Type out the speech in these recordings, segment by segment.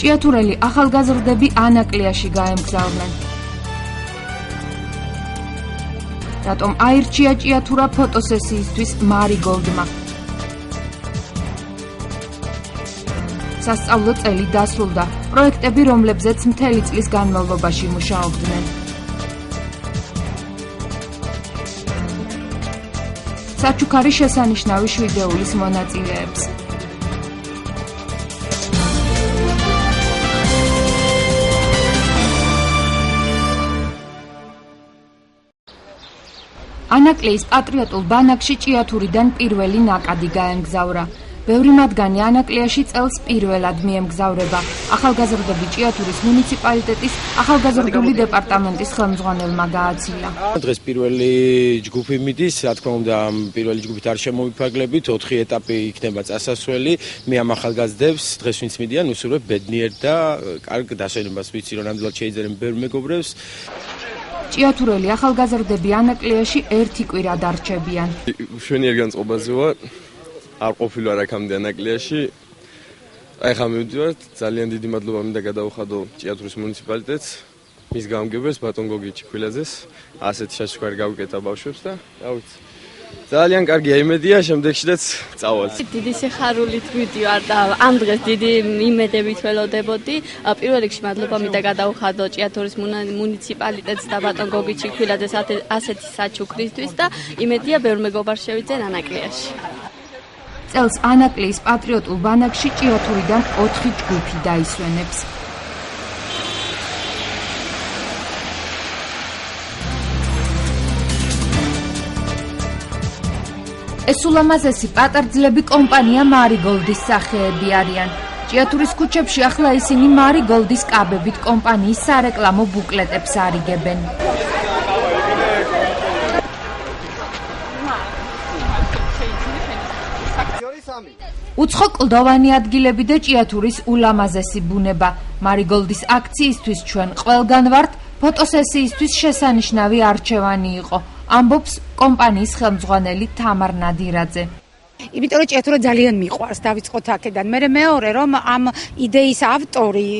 ჭიათურელი ახალგაზრდები ანაკლიაში გაემგზავრნენ. რატომ აირჩია ჭიათურა ფოტოსესიისთვის მარიგოლდმა? სასწავლო წელი დასრულდა, პროექტები, რომლებზეც მთელი წლის განმავლობაში მუშაობდნენ. საჩუქარი შესანიშნავი შვიდეულის მონაწილეებს. ანაკლიის პატრიოტულ ბანაკში ჭიათურიდან პირველი ნაკადი გაემგზავრა. ბევრი მათგანი ანაკლიაში წელს პირველად მიემგზავრება. ახალგაზრდები ჭიათურის მუნიციპალიტეტის ახალგაზრდული დეპარტამენტის ხელმძღვანელმა გააცილა. დღეს პირველი ჯგუფი მიდის, რა თქმა უნდა, პირველი ჯგუფით არ შემოვიფარგლებით, 4 ეტაპი იქნება წასასვლელი. მე ამ ახალგაზრდებს დღეს ვინც მიდიან, უსურვებ ბედნიერ და კარგ დასვენებას, ვიცი რომ ნამდვილად შეიძლება ბევრ მეგობრებს. ჭიათურელი ახალგაზრდები ანაკლიაში ერთი კვირა დარჩებიან. შვენიერ განწყობაზე ვარ. არ ყოფილი ვარ აქამდე ანაკლიაში. აი ხა მივდივართ, ძალიან დიდი მადლობა მინდა გადავუხადო ჭიათურის მუნიციპალიტეტს, მის გამგებელს ბატონ გოგი ჩიქვილაძეს, ასეთი შაშქვარი გავუკეთა ბავშვებს და რა ვიცი. ძალიან კარგია იმედია, შემდეგშიდაც წავალთ. დიდი სიხარულით მივდივარ და ამ დღეს დიდი იმედებით ველოდებოდი. პირველ რიგში მადლობა მინდა გადავუხადო ჭიათურის მუნიციპალიტეტს და ბატონ გოგი ჩიქვილაძეს ასეთი საჩუქრისთვის და იმედია ბევრ მეგობარს შევიძენ ანაკლიაში. წელს ანაკლიის პატრიოტულ ბანაკში ჭიათურიდან 4 ჯგუფი დაისვენებს. ეს ულამაზესი პატარძლები კომპანია მარიგოლდის სახეები არიან. ჭიათურის ქუჩებში ახლა ისინი მარიგოლდის კაბებით კომპანიის სარეკლამო ბუკლეტებს არიგებენ. უცხო კლდოვანი ადგილები და ჭიათურის ულამაზესი ბუნება. მარიგოლდის აქციისთვის ჩვენ ყველგან ვართ, ფოტოსესიისთვის შესანიშნავი არჩევანი იყო, ამბობს კომპანიის ხელმძღვანელი თამარ ნადირაძე. იმიტომ რომ ჭიათურა ძალიან მიყვარს, დავიწყოთ აქედან. მე მეორე რომ ამ იდეის ავტორი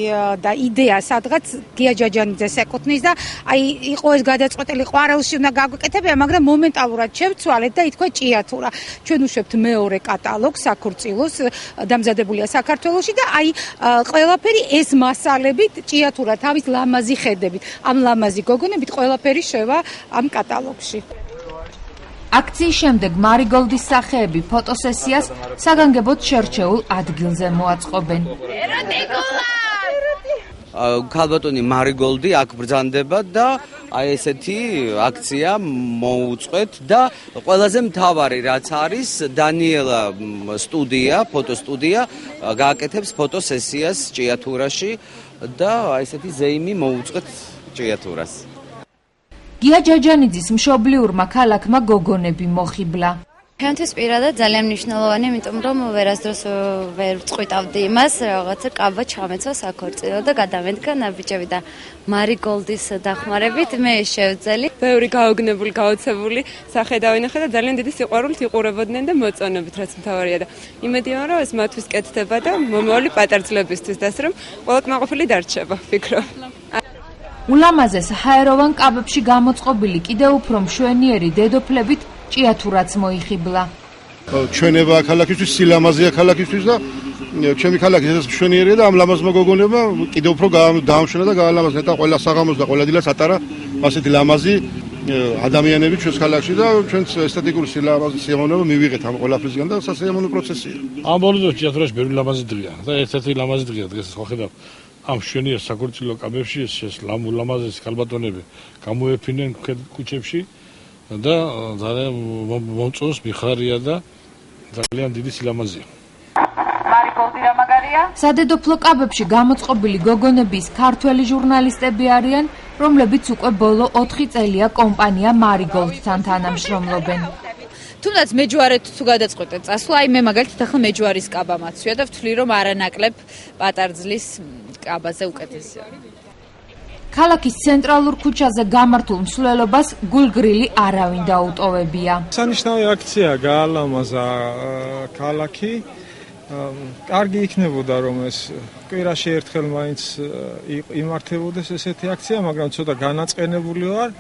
და იდეა სადღაც გია ჯაჯანიძეს ეკუთვნის და აი იყო ეს გადაწყვეტილი ყვარელში უნდა გაგვეკეთებია, მაგრამ მომენტალურად შევცვალეთ და ითქვა ჭიათურა. ჩვენ უშვებთ მეორე კატალოგს საქორწილოს, დამზადებულია საქართველოში და აი ყველაფერი ეს მასალებით ჭიათურა თავის ლამაზი ხედებით, ამ ლამაზი გოგონებით ყველაფერი შევა ამ კატალოგში. აქციის შემდეგ მარიგოლდის სახეები ფოტოსესიას საგანგებოდ შერჩეულ ადგილზე მოაწყობენ. ქალბატონი მარიგოლდი აქ ბრძანდება და აი ესეთი აქცია მოუწყვეთ და ყველაზე მთავარი რაც არის დანიელა სტუდია, ფოტოსტუდია გააკეთებს ფოტოსესიას ჭიათურაში და აი ესეთი ზეიმი მოუწყვეთ ჭიათურას. გია ჯაჯანიძის მშობლიურმა ქალაქმა გოგონები მოხიბლა. ჩვენთვის პირადად ძალიან მნიშვნელოვანი, იმიტომ რომ ვერასდროს ვერ წყვიტავდი იმას, რაღაცა კაბა ჩამეცვა საქორწილო და გადამედგა ნაბიჯები და მარიგოლდის დახმარებით მე შევძელი. ბევრი გაოგნებული, გაოცებული სახე დავინახე და ძალიან დიდი სიყვარულით იყურებოდნენ და მოწონებით, რაც მთავარია და იმედია რომ ეს მათთვის კეთდება და მომავალი პატარძლებისთვის და ასე რომ ყველა კმაყოფილი დარჩება, ვფიქრობ. ულამაზეს ჰაეროვან კაბებში გამოწყობილი კიდევ უფრო მშვენიერი დედოფლებით ჭიათურაც მოიხიბლა. ჩვენება ქალაქისთვის, სილამაზეა ქალაქისთვის და ჩემი ქალაქი ეს მშვენიერია და ამ ლამაზმა გოგონებმა კიდევ უფრო დაამშვენა და გაალამაზა და ყველა საღამოს და ყველა დილას ატარა ასეთი ლამაზი ადამიანები ჩვენს ქალაქში და ჩვენს ესთეტიკური სიამოვნება მივიღეთ ამ ყველაფრისგან და სასიამოვნო პროცესია. ამ ბოლოს ჭიათურაში ბევრი ლამაზი დღეა და ერთ-ერთი ლამაზი დღეა დღეს ხედავ ამ შვენიერ საქორწილო კაბებში ეს ლამაზეს ქალბატონები გამოეფინენ ქუჩებში და ძალიან მომწონს, მიხარია და ძალიან დიდი სილამაზეა. მარიგოლდი რა მაგარია? სადედოფლო კაბებში გამოწყობილი გოგონების ქართველი ჟურნალისტები არიან, რომლებიც უკვე ბოლო 4 წელია კომპანია მარიგოლდთან თანამშრომლობენ. თუნდაც მეჯვარეთ თუ გადაწყვეტეთ წასვლა, აი მე მაგალითად ახლა მეჯვარის კაბა მაცვია და ვთვლი რომ არანაკლებ პატარძლის კაბაზე უკეთესია. ქალაქის ცენტრალურ ქუჩაზე გამართულ მსვლელობას გულგრილი არავინ დაუტოვებია. სანიშნავი აქცია გაალამაზა ქალაქი კარგი იქნებოდა რომ ეს კვირაში ერთხელ მაინც იმართებოდეს ესეთი აქცია, მაგრამ ცოტა განაწყენებული ვარ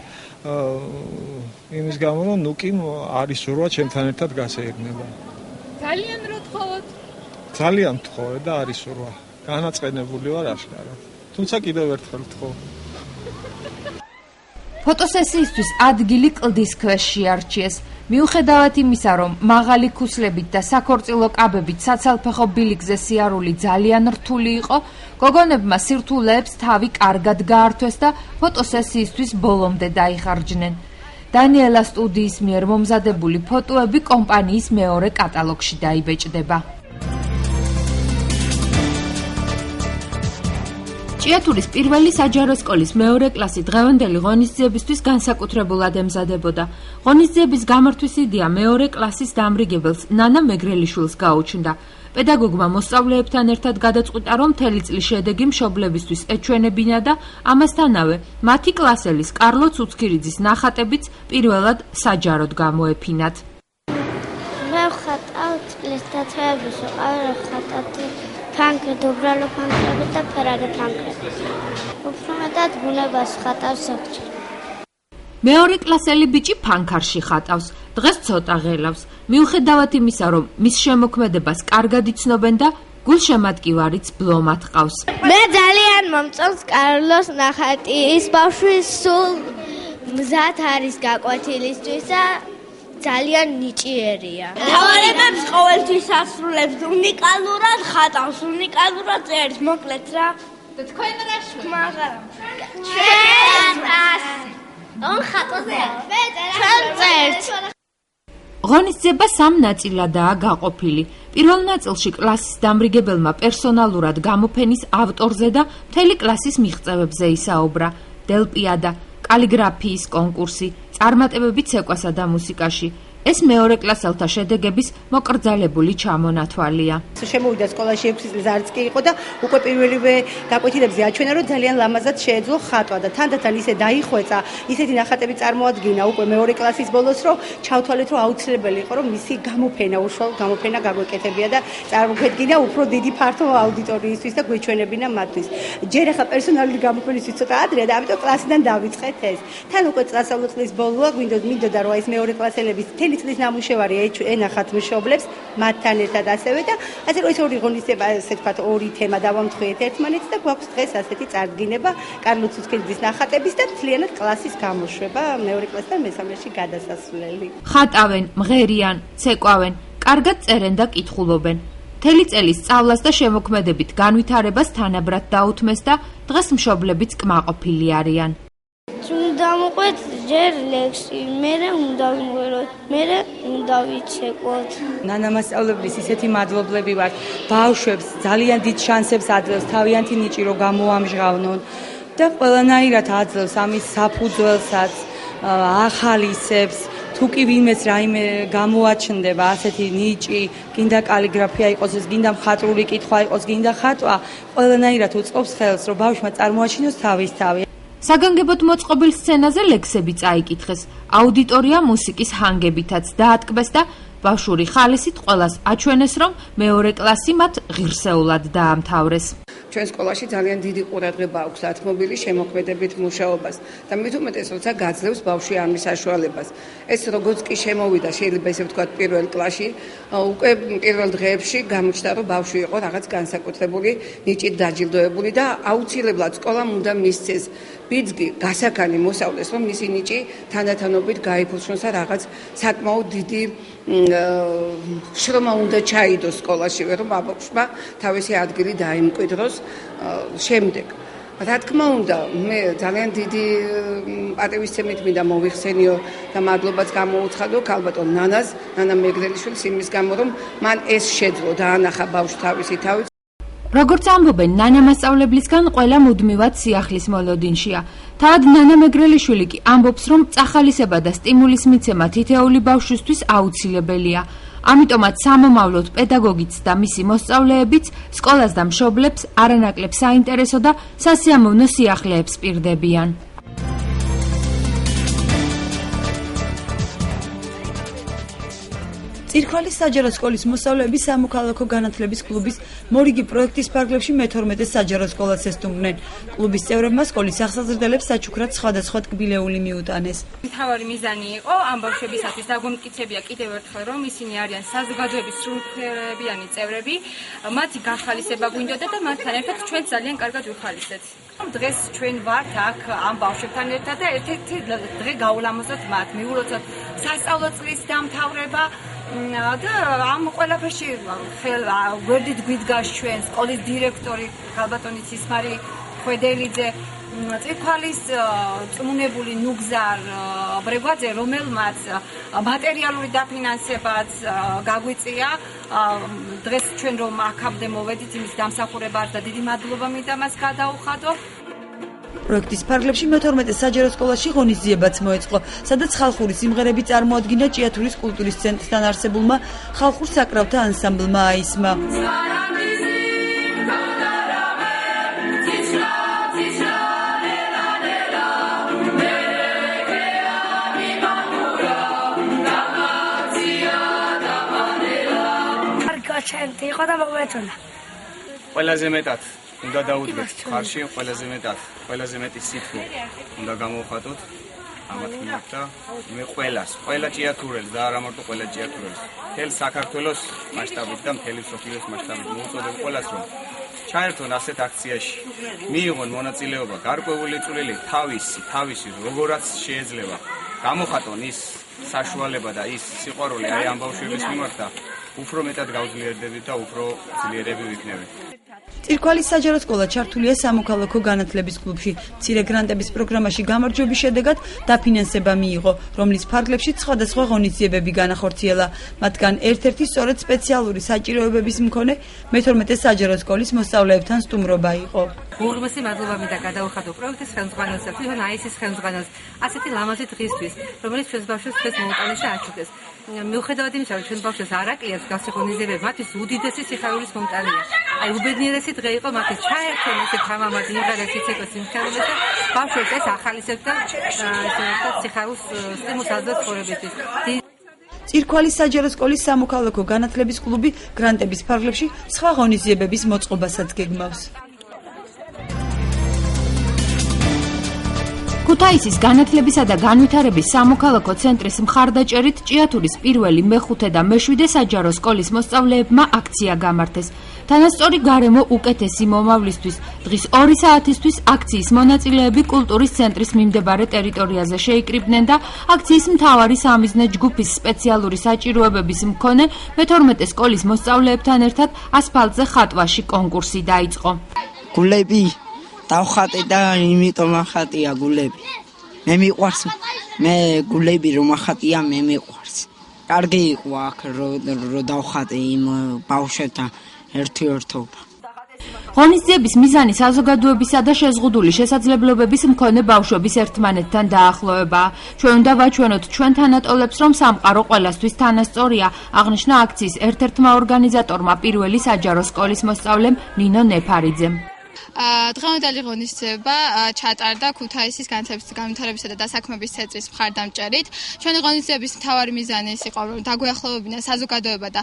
იმის გამო რომ ნუკიმ არის სურვა ჩემთან ერთად გასეირნება. ძალიან რო თხოვოთ? ძალიან თხოვე და არის სურვა. განაწყენებული ვარ აშკარად. თუმცა კიდევ ერთხელ თხოვ. ფოტოსესიისთვის ადგილი კლდის ქვეშ შეარჩიეს. მიუხედავად იმისა, რომ მაღალი ქუსლებით და საქორწილო კაბებით საცალფეხო ბილიკზე სიარული ძალიან რთული იყო, გოგონებმა სირთულეებს თავი კარგად გაართვეს და ფოტოსესიისთვის ბოლომდე დაიხარჯნენ. დანიელა სტუდიის მიერ მომზადებული ფოტოები კომპანიის მეორე კატალოგში დაიბეჭდება. ჭიათურის პირველი საჯარო სკოლის მეორე კლასი დღევანდელი ღონისძიებისთვის განსაკუთრებულად ემზადებოდა. ღონისძიების გამართვის იდეა მეორე კლასის დამრიგებელს ნანა მეგრელიშვილს გაუჩნდა. პედაგოგმა მოსწავლეებთან ერთად გადაწყვიტა, რომ მთელი წლის შედეგი მშობლებისთვის ეჩვენებინა და ამასთანავე მათი კლასელის კარლო ცუცქირიძის ნახატებიც პირველად საჯაროდ გამოეფინათ. მე ვხატავ წყლის დათვეების უყავი ხატავ ფანკრები, უბრალო ფანკრები და ფერადი ფანკრები. უფრო მეტად ბუნებას ხატავს ზოგჯერ. მეორე კლასელი ბიჭი ფანქარში ხატავს. დღეს ცოტა ღელავს. მიუხედავად იმისა, რომ მის შემოქმედებას კარგად იცნობენ და გულშემატკივარიც ბლომად ყავს. მე ძალიან მომწონს კარლოს ნახატი. ის ბავშვი სულ მზად არის გაკვეთილისთვის და ძალიან ნიჭიერია. თავარებებს ყოველთვის ასრულებს, უნიკალურად ხატავს, უნიკალურად წერს, მოკლედ რა. და თქვენ რა შვენ? მაგრამ ჩვენ ამ ხატოზე ჩვენ წერს. ღონისძიება სამ ნაწილადაა გაყოფილი. პირველ ნაწილში კლასის დამრიგებელმა პერსონალურად გამოფენის ავტორზე და მთელი კლასის მიღწევებზე ისაუბრა. დელპიადა, კალიგრაფიის კონკურსი, წარმატებები ცეკვასა და მუსიკაში. ეს მეორე კლასელთა შედეგების მოკრძალებული ჩამონათვალია. შემოვიდა სკოლაში 6 წლის არც კი იყო და უკვე პირველივე გაკვეთილებზე აჩვენა, რომ ძალიან ლამაზად შეეძლო ხატვა და თანდათან ისე დაიხვეწა, ისეთი ნახატები წარმოადგინა უკვე მეორე კლასის ბოლოს, რომ ჩავთვალეთ, რომ აუცილებელი იყო, რომ მისი გამოფენა, უშუალო გამოფენა გაგვეკეთებია და წარმოგვედგინა უფრო დიდი ფართო აუდიტორიისთვის და გვეჩვენებინა მათთვის. ჯერ ახლა პერსონალური გამოფენისთვის ცოტა ადრეა და ამიტომ კლასიდან დავიწყეთ ეს. თან უკვე წასავლო წლის ბოლოა, მინდოდა რომ ეს მეორე კლასელების წლის ნამუშევარი ენახათ მშობლებს მათთან ერთად ასევე და ასე რომ ეს ორი ღონისძიება, ესე ვთქვათ, ორი თემა დავამთხვიეთ ერთმანეთს და გვაქვს დღეს ასეთი წარდგინება კარლო ცუცქირიძის ნახატების და მთლიანად კლასის გამოშვება მეორე კლასიდან მესამეში გადასასვლელი. ხატავენ, მღერიან, ცეკვავენ, კარგად წერენ და კითხულობენ. მთელი წელი სწავლას და შემოქმედებით განვითარებას თანაბრად დაუთმეს და დღეს მშობლებიც კმაყოფილი არიან. დავუყვეთ ჯერ ლექსი, მერე უნდა ვიმღეროთ, მერე უნდა ვიცეკვოთ. ნანა მასწავლებლის ისეთი მადლობლები ვართ, ბავშვებს ძალიან დიდ შანსებს აძლევს თავიანთი ნიჭი რომ გამოამჟღავნონ და ყველანაირად აძლევს ამის საფუძველსაც, ახალისებს, თუ კი ვინმეს რაიმე გამოაჩნდება ასეთი ნიჭი, გინდა კალიგრაფია იყოს, გინდა მხატვრული კითხვა იყოს, გინდა ხატვა, ყველანაირად უწყობს ხელს, რომ ბავშვმა წარმოაჩინოს თავის თავი. საგანგებოდ მოწყობილ სცენაზე ლექსები წაიკითხეს, აუდიტორია მუსიკის ჰანგებითაც დაატკბეს და ბავშვური ხალისით ყველას აჩვენეს, რომ მეორე კლასი მათ ღირსეულად დაამთავრეს. ჩვენ სკოლაში ძალიან დიდი ყურადღება აქვს ათმობილი შემოქმედებით მუშაობას და მით უმეტეს როცა გაძლევს ბავშვი ამის საშუალებას. ეს როგორც კი შემოვიდა, შეიძლება ესე ვთქვათ, პირველ კლასში, უკვე პირველ დღეებში გამოჩნდა, რომ ბავშვი იყო რაღაც განსაკუთრებული ნიჭით დაჯილდოებული და აუცილებლად სკოლამ უნდა მისცეს ბიძგი გასაქანი მოსავლეს, რომ მისი ნიჭი თანდათანობით გაიფუძნოს და რაღაც საკმაოდ დიდი შრომა უნდა ჩაიდოს სკოლაშივე, რომ ბავშვმა თავისი ადგილი დაიმკვიდროს შემდეგ. რა თქმა უნდა, მე ძალიან დიდი პატივისცემით მინდა მოვიხსენიო და მადლობაც გამოუცხადო ქალბატონ ნანას, ნანა მეგრელიშვილს იმის გამო, რომ მან ეს შეძლო დაანახა ბავშვს თავისი თავი. როგორც ამბობენ, ნანა მასწავლებლისგან ყველა მუდმივად სიახლის მოლოდინშია. თავად ნანა მეგრელიშვილი კი ამბობს, რომ წახალისება და სტიმულის მიცემა თითეული ბავშვისთვის აუცილებელია. ამიტომაც სამომავლოდ პედაგოგიც და მისი მოსწავლეებიც სკოლას და მშობლებს არანაკლებ საინტერესო და სასიამოვნო სიახლეებს პირდებიან. წირქალის საჯარო სკოლის მოსწავლეები სამოქალაქო განათლების კლუბის მორიგი პროექტის ფარგლებში მე-12 საჯარო სკოლას ესტუმრნენ. კლუბის წევრებმა სკოლის ახსაზრდელებს საჩუქრად სხვადასხვა ტკბილეული მიუტანეს. მთავარი მიზანი იყო ამ ბავშვებისათვის დაგვემტკიცებია კიდევ ერთხელ, რომ ისინი არიან საზოგადოების სრულუფლებიანი წევრები, მათი გახალისება გვინდოდა და მათთან ერთად ჩვენ ძალიან კარგად ვიხალისეთ. დღეს ჩვენ ვართ აქ ამ ბავშვებთან ერთად და ერთ-ერთი დღე გავულამაზოთ მათ, მიულოცოთ სასწავლო წლის დამთავრება და ამ ყველაფერში გვერდით გვიდგას ჩვენ სკოლის დირექტორი ქალბატონი ცისმარი ხვედელიძე, წირქალის წმუნებული ნუგზარ ბრეგვაძე, რომელმაც მატერიალური დაფინანსებაც გაგვიწია. დღეს ჩვენ რომ აქამდე მოვედით იმის დამსახურებად და დიდი მადლობა მინდა მას გადაუხადო. პროექტის ფარგლებში მე-12 საჯარო სკოლაში ღონისძიებაც მოეწყო, სადაც ხალხური სიმღერები წარმოადგინა ჭიათურის კულტურის ცენტრთან არსებულმა ხალხურ საკრავთა ანსამბლმა აისმა. ჩემი იყო და მომეწონა. ყველაზე მეტად უნდა დაუდგეთ ხარში, ყველაზე მეტი სითბო უნდა გამოვხატოთ ამათ მიმართ და მე ყველა ჭიათურელს და არა მარტო ყველა ჭიათურელს, მთელ საქართველოს მასშტაბით და მთელი მსოფლიოს მასშტაბით მოვუწოდებ ყველას, რომ ჩაერთონ ასეთ აქციაში, მიიღონ მონაწილეობა გარკვეული წვლილი თავისი როგორაც შეიძლება, გამოხატონ ის საშუალება და ის სიყვარული აი ამ ბავშვების მიმართ და უფრო მეტად გავძლიერდებით და უფრო ძლიერები ვიქნებით. წირქალის საჯარო სკოლა ჩართულია სამოქალაქო განათლების კლუბში. მცირე გრანტების პროგრამაში გამარჯვების შედეგად დაფინანსება მიიღო, რომლის ფარგლებში სხვადასხვა ღონისძიებები განახორციელა. მათგან ერთ-ერთი სწორედ სპეციალური საჭიროებების მქონე მე-12 საჯარო სკოლის მოსწავლეებთან სტუმრობა იყო. უღრმესი მადლობა მინდა გადაუხადო პროექტის ხელმძღვანელს და თვითონ აისის ხელმძღვანელს ასეთი ლამაზი დღისთვის, რომელიც ჩვენს ბავშვებს დღეს მოუტანეს და აჩუქეს. მიუხედავად იმისა, რომ ჩვენ ბავშვებს არ აკლიათ გასცე ღონისძიებები, მათთვის უდიდესი სიხარულის მომტანია. აი უბედნიერესი დღე იყო მათთვის ჩაერთონ ესე თამამად იმღერეს იცეკოს სიმხერულეს და ბავშვებს ეს ახალისებდა სიხარულს სტიმულს აძლევს ცხოვრებისთვის. წირქალის საჯარო სკოლის სამოქალაქო განათლების კლუბი გრანტების ფარგლებში სხვა ღონისძიებების მოწყობასაც გეგმავს. ქუთაისის განათლებისა და განვითარების სამოქალაქო ცენტრის მხარდაჭერით ჭიათურის პირველი, მეხუთე და მეშვიდე საჯარო სკოლის მოსწავლეებმა აქცია გამართეს. თანასწორი გარემო უკეთესი მომავლისთვის დღის 2 საათისთვის აქციის მონაწილეები კულტურის ცენტრის მიმდებარე ტერიტორიაზე შეიკრიბნენ და აქციის მთავარი სამიზნე ჯგუფის სპეციალური საჭიროებების მქონე მე-12 სკოლის მოსწავლეებთან ერთად ასფალტზე ხატვაში კონკურსი დაიწყო. გულები დავხატე და იმიტომ ახატია გულები. მე მიყვარს, მე გულები რომ ახატია, მე მიყვარს. კარგი იყო აქ რომ დავხატე იმ ბავშვებთან ერთიერთობა. ღონისძიების მიზანი საზოგადოებისა და შეზღუდული შესაძლებლობების მქონე ბავშვების ერთმანეთთან დაახლოებაა. ჩვენ უნდა ვაჩვენოთ ჩვენ თანატოლებს, რომ სამყარო ყველასთვის თანასწორია, აღნიშნა აქციის ერთ-ერთმა ორგანიზატორმა პირველი საჯარო სკოლის მოსწავლემ ნინო ნეფარიძემ. დღევანდელი ღონისძიება ჩატარდა ქუთაისის განვითარებისა და დასაქმების ცენტრის მხარდამჭერით. ჩვენი ღონისძიების მთავარი მიზანი ის იყო, რომ დაგვეახლოვებინა საზოგადოება და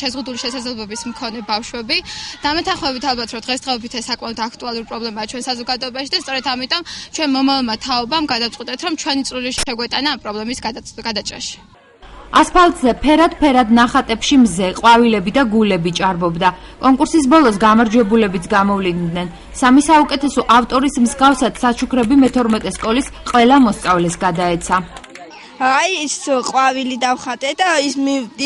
შეზღუდული შესაძლებლობების მქონე ბავშვები. დამეთანხმებით ალბათ, რომ დღესდღეობით ეს საკმაოდ აქტუალური პრობლემაა ჩვენ საზოგადოებაში და სწორედ ამიტომ ჩვენ მომავალმა თაობამ გადავწყვიტეთ, რომ ჩვენი წვლილი შეგვეტანა ამ პრობლემის გადაჭრაში. ასფალტზე ფერად ნახატებში მზე, ყვავილები და გულები ჭარბობდა. კონკურსის ბოლოს გამარჯვებულებიც გამოვლინდნენ. სამი საუკეთესო ავტორის მსგავსად საჩუქრები მე-12 სკოლის ყველა მოსწავლეს გადაეცა. აი ის ყვავილი დავხატე და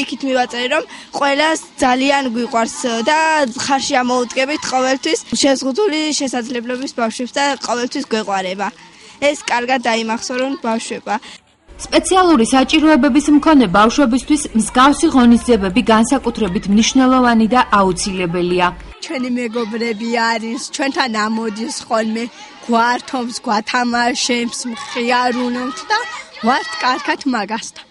იქით მივაწერე, რომ ყველას ძალიან გვიყვარს და ხარში ამოუდგებით ყოველთვის შეზღუდული შესაძლებლობის ბავშვებს და ყოველთვის გვეყვარება. ეს კარგად დაიმახსოვრონ ბავშვებმა. სპეციალური საჭიროებების მქონე ბავშვებისთვის მსგავსი ღონისძიებები განსაკუთრებით მნიშვნელოვანი და აუცილებელია. ჩვენი მეგობრები არის, ჩვენთან ამოდის ხოლმე, გვართობს, გვათამაშებს, მხიარუნებთ და ვართ კარგად მაგასთან.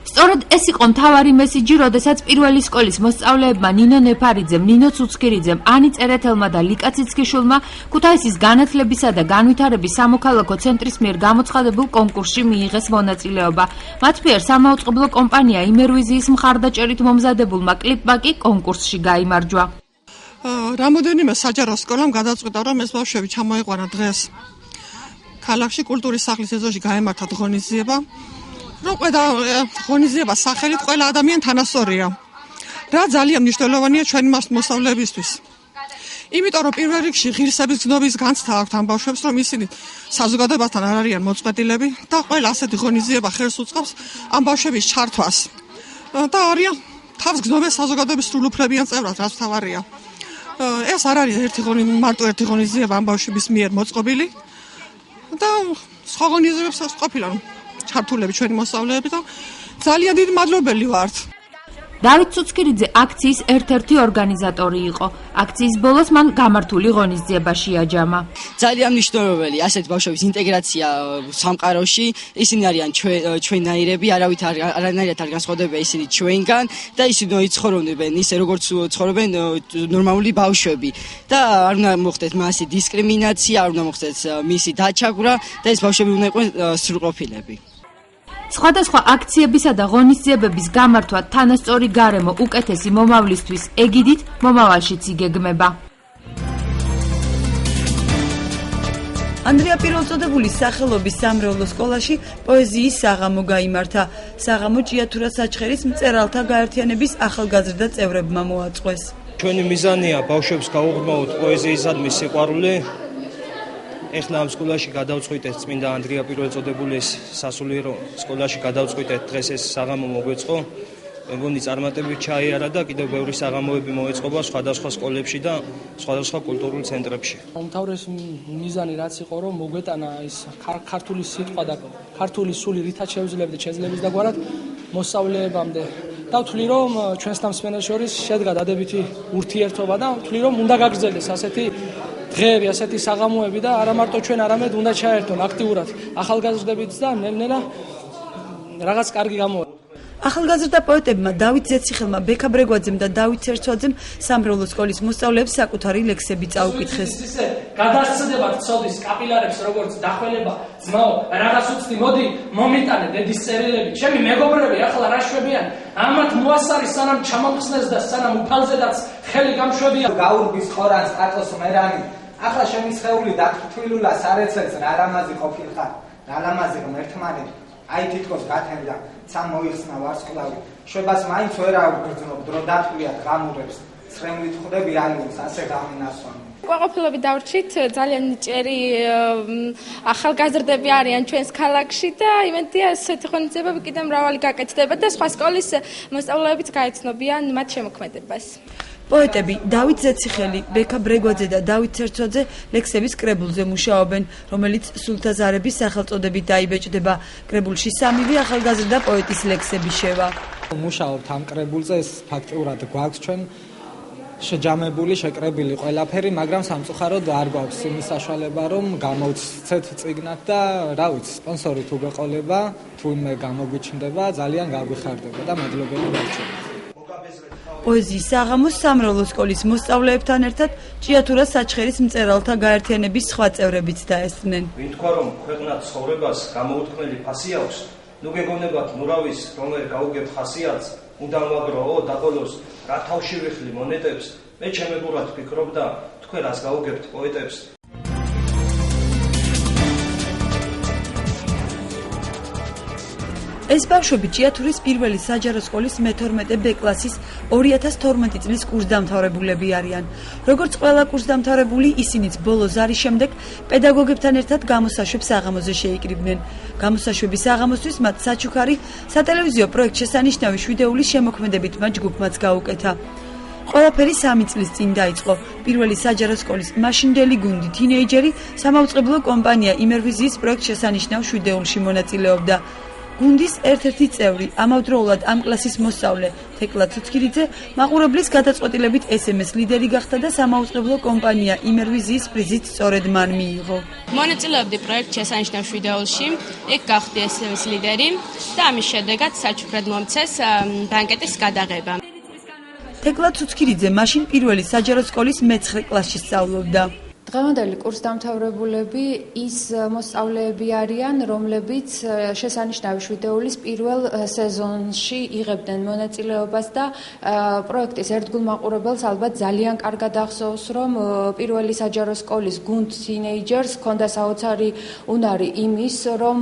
სწორედ ეს იყო მთავარი მესიჯი, როდესაც პირველი სკოლის მოსწავლეებმა ნინო ნეფარიძემ, ნინო ცუცქირიძემ, ანი წერეთელმა და ლიკა ციცქიშვილმა ქუთაისის განათლებისა და განვითარების სამოქალაქო ცენტრის მიერ გამოცხადებულ კონკურსში მიიღეს მონაწილეობა. მათ მიერ სამაუწყებლო კომპანია იმერვიზიის მხარდაჭერით მომზადებულმა კლიპმა კი კონკურსში გაიმარჯვა. რამოდენიმე საჯარო სკოლამ გადაწყვიტა, რომ ეს ბავშვები ჩამოიყვანა დღეს ქალაქში კულტურის სახლის ეზოში გაემართათ ღონისძიება. რომ ყველა ღონისძიებას სახელით ყველა ადამიანი თანასწორია. რა ძალიან მნიშვნელოვანია ჩვენი მოსწავლეებისთვის. იმიტომ რომ პირველ რიგში ღირსების გზნობის განცდა აქვთ ამ ბავშვებს, რომ ისინი საზოგადოებასთან არ არიან მოწყვეტილები და ყველა ასეთი ღონისძიება ხელს უწყობს ამ ბავშვების ჩართვას. და არიან თავს გზნობენ საზოგადოების სრულუფლებიან წევრად, რაც თავარია. ეს არ არის მარტო ერთი ღონისძიება ამ ბავშვების მიერ მოწყობილი და სხვა ღონისძიებებსაც ყოფილა ჩართულები ჩვენი მოსწავლეები და ძალიან დიდი მადლობელი ვართ. დავით ცუცქირიძე აქციის ერთ-ერთი ორგანიზატორი იყო. აქციის ბოლოს მან გამართული ღონისძიება შეაჯამა. ძალიან მნიშვნელოვანია ასეთი ბავშვების ინტეგრაცია სამყაროში. ისინი არიან ჩვენნაირები, არანაირად არ განსხვავდება ისინი ჩვენგან და ისინი იცხოვრობენ ისე როგორც ცხოვრობენ ნორმალური ბავშვები. და არ უნდა მოხდეს მასი დისკრიმინაცია, არ უნდა მოხდეს მისი დაჩაგვრა და ეს ბავშვები უნდა იყვნენ სრულყოფილები. სხვადასხვა აქციებისა და ღონისძიებების გამართვა თანასწორი გარემო უკეთესი მომავლისთვის ეგიდით მომავალშიც იგეგმება. ანდრია პირველწოდებულის სახელობის სამრევლო სკოლაში პოეზიის საღამო გაიმართა. საღამო ჭიათურა საჩხერის მწერალთა გაერთიანების ახალგაზრდა წევრებმა მოაწყვეს. ჩვენი მიზანია ბავშვებს გაუღრმავოთ პოეზიისადმი სიყვარული. ეხლა ამ სკოლაში გადავწყვიტეთ წმინდა ანდრია პირველწოდებულის სასულიერო სკოლაში გადავწყვიტეთ დღეს ეს საღამო მოგვეწყო. მეგონი წარმატებით ჩაიარა და კიდევ ბევრი საღამოები მოეწყობა სხვადასხვა სკოლებში და სხვადასხვა კულტურულ ცენტრებში. უმთავრესი მიზანი რაც იყო, რომ მოგვეტანა ის ქართული სიტყვა და ქართული სული რითაც შევძლებდით შეძლების დაგვარად მოსწავლეებამდე. და ვთვლი რომ ჩვენს დამსმენელს შორის შედგა დადებითი ურთიერთობა და ვთვლი რომ უნდა გაგრძელდეს ასეთი დღეები, ასეთი საღამოები და არა მარტო ჩვენ, არამედ უნდა ჩაერთონ აქტიურად ახალგაზრდებიც და ნელ-ნელა რაღაც კარგი გამოვა. ახალგაზრდა პოეტებმა დავით ზეციხელმა, ბექა ბრეგვაძემ და დავით ცერცვაძემ სამრევლო სკოლის მოსწავლეებს საკუთარი ლექსები წაუკითხეს. გადასცდებათ ცოდის კაპილარებს როგორც დახველება, ძმაო, რაღაც უცდი, მოდი მომიტანე დედის წერილები. ჩემი მეგობრები ახლა რა შვებიან? ამათ მოასარი სანამ ჩამომხსნეს და სანამ უფალზედაც ხელი გამშვებია. გაურბის ხორანს კატოს მერანი. ახლა ჩემი სხეული დათრთვილულა სარეცელს რა ლამაზი ყოფილხარ. რა ლამაზი რომ ერთმანეთ აი თითქოს გათენდა სამ მოიხსნა ვარსკვლავი. შვებას მაინც ვერ აღვგრძნობ დრო დათვლიათ გამურებს. ცხრემლით ხვდები ალიოს ასე გამინასვანი. ყოფილობით დავრჩით, ძალიან ნიჭიერი ახალგაზრდები არიან ჩვენს ქალაქში და იმედია ესეთი ღონისძიებები კიდევ მრავალი გაკეთდება და სხვა სკოლის მოსწავლეებიც გაეცნობიან მათ შემოქმედებას. პოეტები დავით ზეციხელი, ბექა ბრეგვაძე და დავით ცერცვაძე ლექსების კრებულზე მუშაობენ, რომელიც სულთაზარების სახელწოდებით დაიბეჭდება. კრებულში სამივე ახალგაზრდა პოეტის ლექსები შევა. მუშაობთ ამ კრებულზე, ეს ფაქტიურად გვაქვს ჩვენ შეჯამებული, შეკრებილი ყველაფერი, მაგრამ სამწუხაროდ არ გვაქვს იმის საშუალება, რომ გამოვცეთ წიგნად და რა ვიცი, სპონსორი თუ გეყოლება, თუნდაც გამოგვიჩნდება, ძალიან გაგვიხარდება და მადლობელი ვარჩევ. პოეზიის საღამოს სამრევლო სკოლის მოსწავლეებთან ერთად ჭიათურა საჩხერის მწერალთა გაერთიანების სხვა წევრებიც დაესწნენ. ვინ თქვა რომ ქვეყნად ცხოვრებას გამოუთქმელი ფასი აქვს, ნუ გეგონებათ ნურავის რომ ვერ გაუგებთ ხასიათს, უნდა ვაგროო დაბოლოს რა თავში ვიხლი მონეტებს, მე ჩემებურად ვფიქრობ და თქვენ რას გაუგებთ პოეტებს. ეს ბავშვები ჭიათურის პირველი საჯარო სკოლის მე-12 ბ კლასის 2012 წლის კურსდამთავრებულები არიან. როგორც ყველა კურსდამთავრებული, ისინიც ბოლო ზარის შემდეგ პედაგოგებთან ერთად გამოსაშვებ საღამოზე შეიკრიბნენ. გამოსაშვების საღამოსთვის მათ საჩუქარი სატელევიზიო პროექტ შესანიშნავი შვიდეულის შემოქმედებით მათ ჯგუფმაც გაუკეთა. ყველაფერი 3 წლის წინ დაიწყო. პირველი საჯარო სკოლის მაშინდელი გუნდი თინეიჯერი სამაუწყებლო კომპანია იმერვიზიის პროექტ შესანიშნავ შვიდეულში მონაწილეობდა. გუნდის ერთ-ერთი წევრი, ამავდროულად ამ კლასის მოსწავლე თეკლა ცუცქირიძე მაყურებლის გადაწყვეტილებით SMS ლიდერი გახდა და სამაუწყებლო კომპანია იმერვიზიის პრიზით სწორედ მან მიიღო. მონაწილეობდი პროექტ შესანიშნავ შვიდეულში, იქ გავხდი SMS ლიდერი და ამის შედეგად საჩუქრად მომცეს ბანკეტის გადაღება. თეკლა ცუცქირიძე მაშინ პირველი საჯარო სკოლის მე-9 კლასში სწავლობდა. დღევანდელი კურსდამთავრებულები ის მოსწავლეები არიან, რომლებიც შესანიშნავი შვიდეულის პირველ სეზონში იღებდნენ მონაწილეობას და პროექტის ერთგულ მაყურებელს ალბათ ძალიან კარგად ახსოვს, რომ პირველი საჯარო სკოლის გუნდ თინეიჯერს ჰქონდა საოცარი უნარი იმის, რომ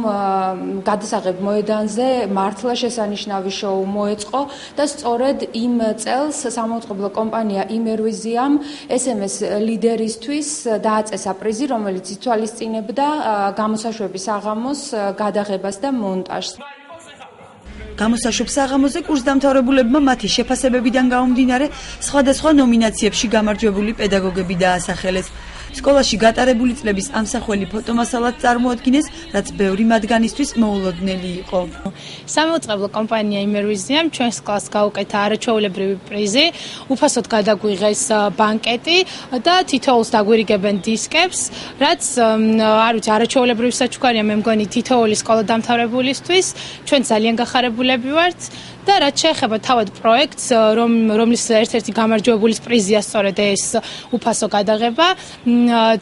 გადასაღებ მოედანზე მართლა შესანიშნავი შოუ მოეწყო და სწორედ იმ წელს სამაუწყებლო კომპანია იმერვიზიამ SMS ლიდერისთვის დააწესა პრიზი, რომელიც ითვალისწინებდა გამოსაშვების საღამოს გადაღებას და მონტაჟს. გამოსაშვებ საღამოზე კურსდამთავრებულებმა მათი შეფასებებიდან გამომდინარე სხვადასხვა ნომინაციებში გამარჯვებული პედაგოგები დაასახელეს. სკოლაში გატარებული წლების ამსახველი ფოტომასალად წარმოადგინეს, რაც ბევრი მათგანისთვის მოულოდნელი იყო. სამაუწყებლო კომპანია იმერვიზიამ ჩვენს კლასს გაუკეთა არაჩვეულებრივი პრიზი, უფასოდ გადაგვიღეს ბანკეტი და თითოეულს დაგვირიგებენ დისკებს, რაც არ ვიცი, არაჩვეულებრივი საჩუქარია, მე მგონი თითოეული სკოლა დამთავრებულისთვის, ჩვენ ძალიან გახარებულები ვართ. და რაც შეეხება თავად პროექტს, რომლის ერთ-ერთი გამარჯვებულის პრიზია სწორედ ეს უფასო გადაღება,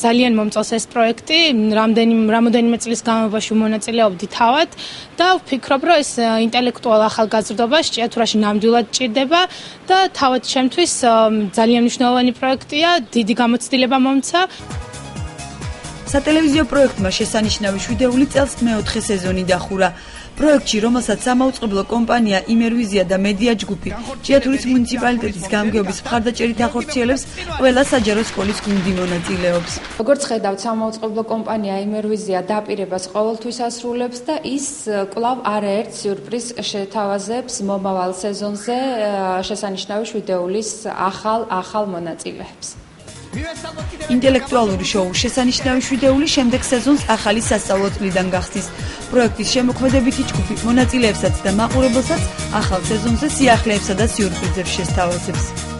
ძალიან მომწონს ეს პროექტი, რამოდენიმე წლის განმავლობაში მონაწილეობდი თავად და ვფიქრობ, რომ ეს ინტელექტუალ ახალგაზრდობა სჭიათურაში ნამდვილად ჭირდება და თავად ჩემთვის ძალიან მნიშვნელოვანი პროექტია, დიდი გამოცდილება მომცა. სატელევიზიო პროექტმა შესანიშნავი შვიდეული წელს მე-4 სეზონი დახურა. პროექტში, რომელსაც სამაუწყებლო კომპანია იმერვიზია და მედია ჯგუფი ჭიათურის მუნიციპალიტეტის გამგეობის მხარდაჭერით ახორციელებს, ყველა საჯარო სკოლის გუნდი მონაწილეობს. როგორც ხედავთ, სამაუწყებლო კომპანია იმერვიზია დაპირებას ყოველთვის ასრულებს და ის კვლავ არაერთ სიურპრიზს შეთავაზებს მომავალ სეზონზე შესანიშნავი შვიდეულის ახალ მონაწილეებს. ინტელექტუალური შოუ შესანიშნავი შვიდეული შემდეგ სეზონს ახალი სასწავლო წლიდან გახსნის. პროექტის შემოქმედებითი ჯგუფი მონაწილეებსაც და მაყურებელსაც ახალ სეზონზე სიახლეებსა და სიურპრიზებს შესთავაზებს.